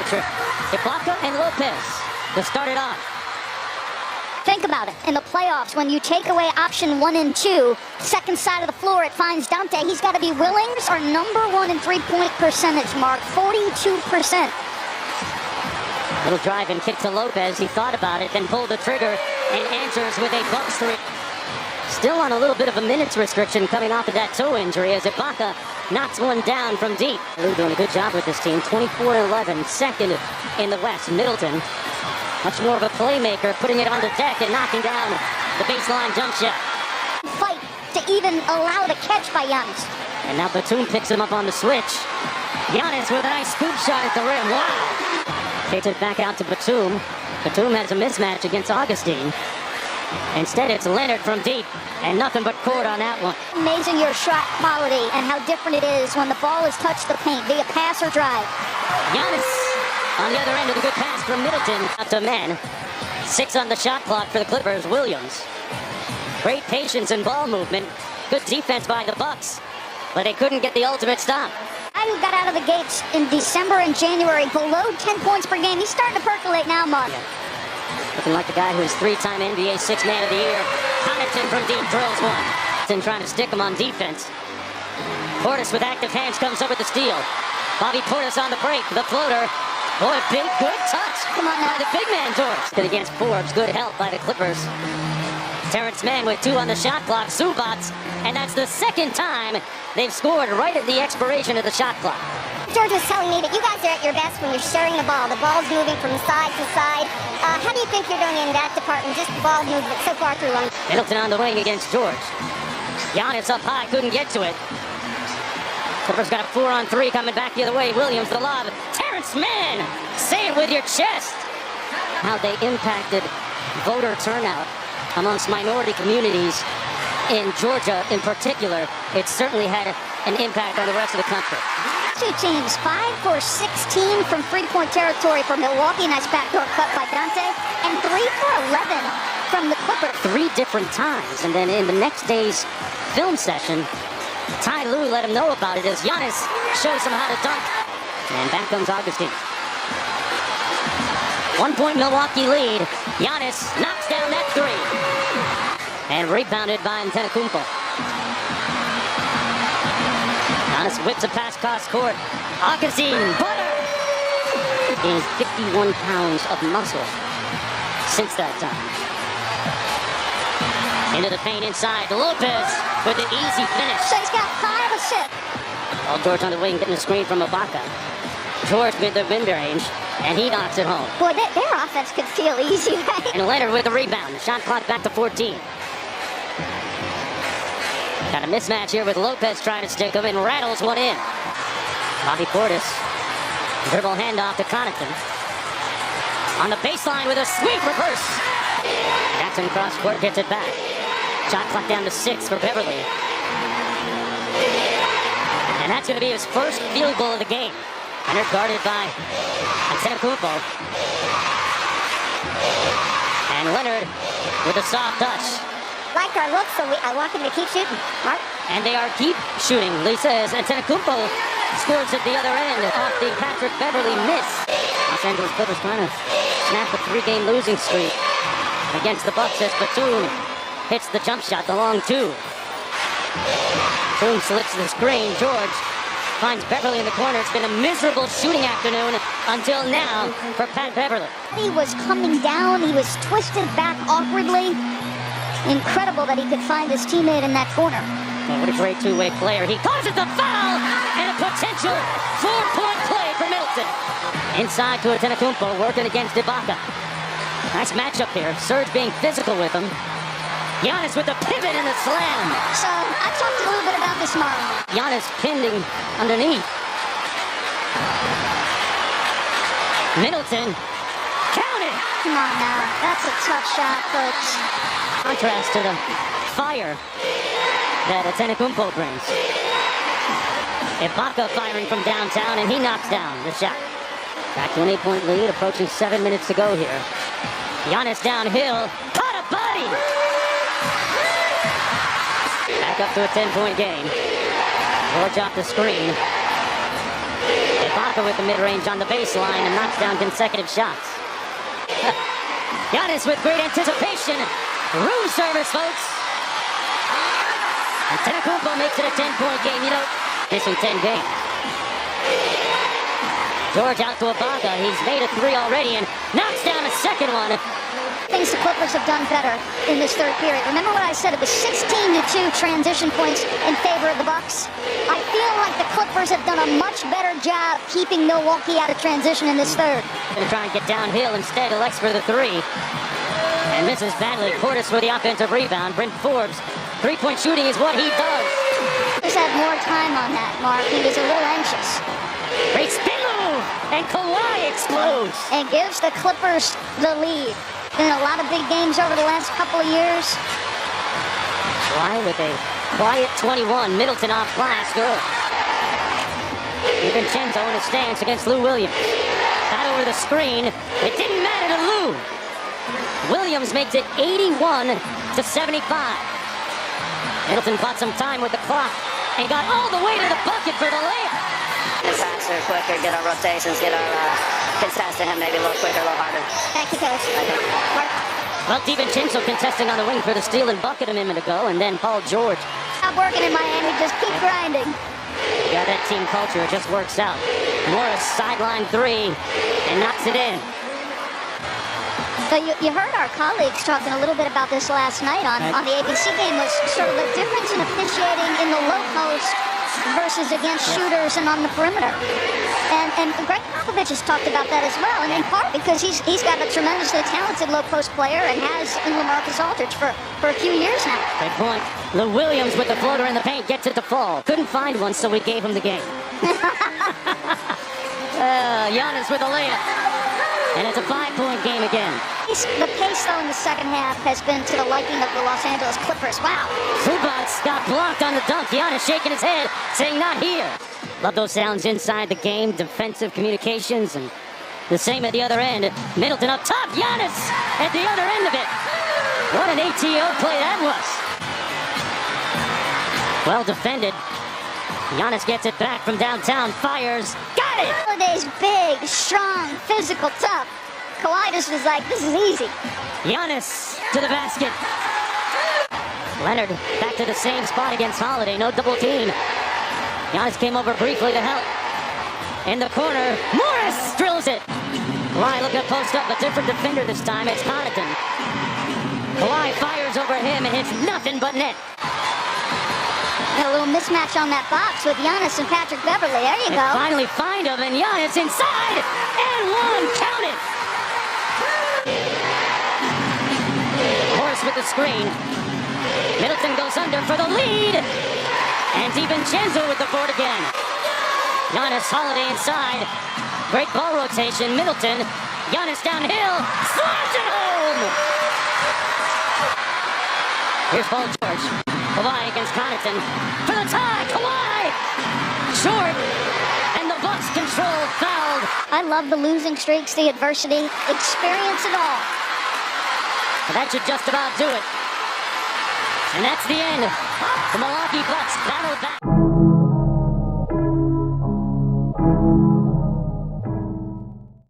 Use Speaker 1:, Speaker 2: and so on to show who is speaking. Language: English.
Speaker 1: feature Ibaka and Lopez to start it off.
Speaker 2: Think about it. In the playoffs, when you take away option 1 and 2, second side of the floor, it finds Dante. He's got to be willing. Our number 1 in three-point percentage mark, 42%.
Speaker 1: Little drive and kick to Lopez. He thought about it, then pulled the trigger and answers with a Bucks three. Still on a little bit of a minutes restriction coming off of that toe injury as Ibaka knocks one down from deep. Lou doing a good job with this team. 24-11, second in the West. Middleton, much more of a playmaker, putting it on the deck and knocking down the baseline jump shot.
Speaker 2: Fight to even allow the catch by Giannis.
Speaker 1: And now Batum picks him up on the switch. Giannis with a nice scoop shot at the rim. Wow! Takes it back out to Batum. Batum has a mismatch against Augustine. Instead, it's Leonard from deep, and nothing but court on that one.
Speaker 2: Amazing your shot quality and how different it is when the ball has touched the paint via pass or drive.
Speaker 1: Giannis on the other end with a good pass from Middleton. Out to men. 6 on the shot clock for the Clippers. Williams. Great patience and ball movement. Good defense by the Bucks, but they couldn't get the ultimate stop.
Speaker 2: Guy who got out of the gates in December and January below 10 points per game. He's starting to percolate now, Mark.
Speaker 1: Yeah. Looking like the guy who's 3-time NBA Sixth Man of the Year. Connaughton from deep drills one. And trying to stick him on defense. Portis with active hands comes up with the steal. Bobby Portis on the break. The floater. Boy, big, good touch.
Speaker 2: Come on now.
Speaker 1: By the big man, George. Good against Forbes. Good help by the Clippers. Terrence Mann with 2 on the shot clock. Zubats. And that's the second time they've scored right at the expiration of the shot clock.
Speaker 3: George was telling me that you guys are at your best when you're sharing the ball. The ball's moving from side to side. How do you think you're doing in that department? Just the ball movement so far through one.
Speaker 1: Middleton on the wing against George. Giannis up high, couldn't get to it. Clippers got a 4-on-3 coming back the other way. Williams the lob. Terrence Mann, say it with your chest. How they impacted voter turnout amongst minority communities in Georgia in particular. It certainly had an impact on the rest of the country.
Speaker 2: Two teams, 5 for 16 from three-point territory for Milwaukee. Nice backdoor cut by Dante. And 3 for 11 from the Clippers.
Speaker 1: 3 different times. And then in the next day's film session, Ty Lue let him know about it as Giannis shows him how to dunk. And back comes Augustine. 1-point Milwaukee lead. Giannis knocks down that 3. And rebounded by Antetokounmpo. Giannis whips a pass cross court. Augustine, butter! Gains 51 pounds of muscle since that time. Into the paint inside. Lopez with an easy finish.
Speaker 2: So he's got 5 assists.
Speaker 1: All George on the wing getting a screen from Ibaka. George with the mid-range, and he knocks it home.
Speaker 2: Boy, their offense could feel easy, right?
Speaker 1: And Leonard with the rebound. The shot clock back to 14. Got a mismatch here with Lopez trying to stick him and rattles one in. Bobby Portis. Dribble handoff to Connaughton. On the baseline with a sweep reverse. Jackson cross court gets it back. Shot clock down to 6 for Beverly. And that's going to be his first field goal of the game. Leonard guarded by Antetokounmpo. And Leonard with a soft touch.
Speaker 3: Like our look, so I want him to keep shooting. Mark?
Speaker 1: And they are keep shooting. Lisa as Antetokounmpo scores at the other end off the Patrick Beverly miss. Los Angeles Clippers trying to snap a 3-game losing streak against the Bucks as Batum hits the jump shot, the long 2. Batum slips the screen. George finds Beverly in the corner. It's been a miserable shooting afternoon until now for Pat Beverly.
Speaker 2: He was coming down. He was twisted back awkwardly. Incredible that he could find his teammate in that corner.
Speaker 1: Oh, what a great two-way player. He causes the foul and a potential 4-point play for Middleton. Inside to Antetokounmpo, working against Ibaka. Nice matchup here. Serge being physical with him. Giannis with the pivot and the slam.
Speaker 2: So, I talked a little bit about this, Mark.
Speaker 1: Giannis pinned underneath. Middleton. Count it!
Speaker 2: Come on now. That's a tough shot, folks.
Speaker 1: Contrast to the fire that Antetokounmpo brings. Ibaka firing from downtown, and he knocks down the shot. Back to an 8-point lead, approaching 7 minutes to go here. Giannis downhill, caught a body! Back up to a 10-point game. George off the screen. Ibaka with the mid-range on the baseline and knocks down consecutive shots. Giannis with great anticipation. Room service, folks. Antetokounmpo makes it a 10-point game. You know, missing 10 games. George out to Ibaka. He's made a 3 already and knocks down a second one.
Speaker 2: Things the Clippers have done better in this third period. Remember what I said? It was 16-2 transition points in favor of the Bucks. I feel like the Clippers have done a much better job keeping Milwaukee out of transition in this third.
Speaker 1: Gonna try and get downhill instead. Elects for the 3. And misses badly. Portis for the offensive rebound. Bryn Forbes. Three-point shooting is what he does.
Speaker 2: Just had more time on that, Mark. He was a little anxious.
Speaker 1: Great spin move. And Kawhi explodes.
Speaker 2: And gives the Clippers the lead. Been a lot of big games over the last couple of years.
Speaker 1: Kawhi with a quiet 21. Middleton off glass. Good. DiVincenzo in the stance against Lou Williams. That over the screen. It didn't matter to Lou. Williams makes it 81-75. Middleton bought some time with the clock and got all the way to the bucket for the layup.
Speaker 4: Faster, quicker, get our rotations, get our contest to him maybe a little quicker, a little harder.
Speaker 3: Thank you, Coach.
Speaker 1: Well, DiVincenzo contesting on the wing for the steal and bucket a minute ago, and then Paul George.
Speaker 2: Stop working in Miami, just keep grinding.
Speaker 1: Yeah, that team culture, it just works out. Morris sideline 3 and knocks it in.
Speaker 2: So you heard our colleagues talking a little bit about this last night on the ABC game, was sort of the difference in officiating in the low post versus against shooters and on the perimeter. And Greg Popovich has talked about that as well, and in part because he's got a tremendously talented low post player and has in LaMarcus Aldridge for a few years now.
Speaker 1: Great point. Lou Williams with the floater in the paint gets it to fall. Couldn't find one, so we gave him the game. Giannis with a layup. And it's a 5-point game again.
Speaker 2: The pace, though, in the second half has been to the liking of the Los Angeles Clippers. Wow.
Speaker 1: Zubac got blocked on the dunk. Giannis shaking his head, saying not here. Love those sounds inside the game. Defensive communications and the same at the other end. Middleton up top. Giannis at the other end of it. What an ATO play that was. Well defended. Giannis gets it back from downtown. Fires. Got it!
Speaker 2: Holiday's big, strong, physical, tough. Kawhi just was like, this is easy.
Speaker 1: Giannis to the basket. Leonard back to the same spot against Holiday. No double team. Giannis came over briefly to help. In the corner, Morris drills it. Kawhi looking to post up, a different defender this time. It's Connaughton. Kawhi fires over him and hits nothing but net.
Speaker 2: Got a little mismatch on that box with Giannis and Patrick Beverly. There you go.
Speaker 1: Finally find him, and Giannis inside. And one, count it. Horse with the screen. Middleton goes under for the lead. And DiVincenzo with the board again. Giannis, Holiday inside. Great ball rotation. Middleton. Giannis downhill. Slams it home. Here's Paul George. Kawhi against Connaughton. For the tie. Kawhi. Short. And the Bucks control fouled.
Speaker 2: I love the losing streaks, the adversity, experience it all.
Speaker 1: That should just about do it. And that's the end. The Milwaukee Bucks battle back.